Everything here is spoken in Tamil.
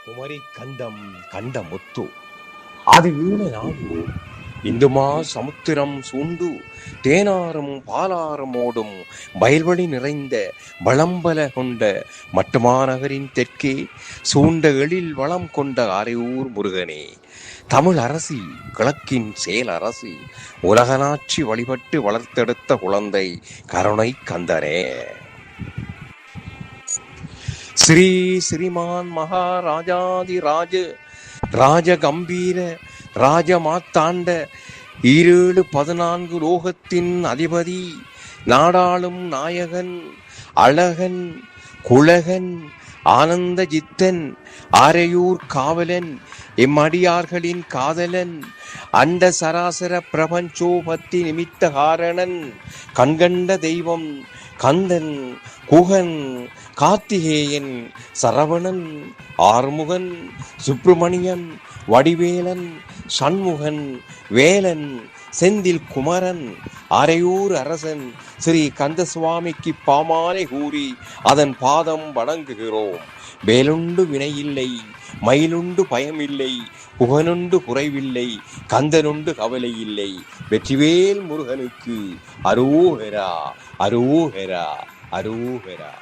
குமரி கண்டம் கண்ட முத்து அது வீண நாடு இந்துமா சமுத்திரம் சூண்டு தேனாரும் பாலாரும் ஓடும் வயல்வெளி நிறைந்த வளம்பல கொண்ட மட்டுமாநகரின் தெற்கே சூண்ட எழில் வளம் கொண்ட ஆரையூர் முருகனே தமிழ் அரசி கிழக்கின் செயல் அரசி உலகநாட்சி வழிபட்டு வளர்த்தெடுத்த குழந்தை கருணை கந்தனே. ஸ்ரீ ஸ்ரீமான் மகாராஜாதி ராஜ கம்பீர ராஜமாத்தாண்ட 714 லோகத்தின் அதிபதி நாடாளும் நாயகன் அழகன் குலகன் ஆனந்த ஜித்தன் ஆரையூர் காவலன் எம்மடியார்களின் காதலன் அண்ட சராசர பிரபஞ்சோபத்தி நிமித்த காரணன் கண்கண்ட தெய்வம் கந்தன் குகன் கார்த்திகேயன் சரவணன் ஆறுமுகன் சுப்பிரமணியன் வடிவேலன் சண்முகன் வேலன் செந்தில் குமரன் அரையூர் அரசன் ஸ்ரீ கந்தசுவாமிக்கு பாமாலை கூறி அதன் பாதம் வணங்குகிறோம். வேலுண்டு வினையில்லை, மயிலுண்டு பயமில்லை, புகனுண்டு குறைவில்லை, கந்தனுண்டு கவலை இல்லை. வெற்றிவேல் முருகனுக்கு அரோகரா அரோகரா அரோகரா.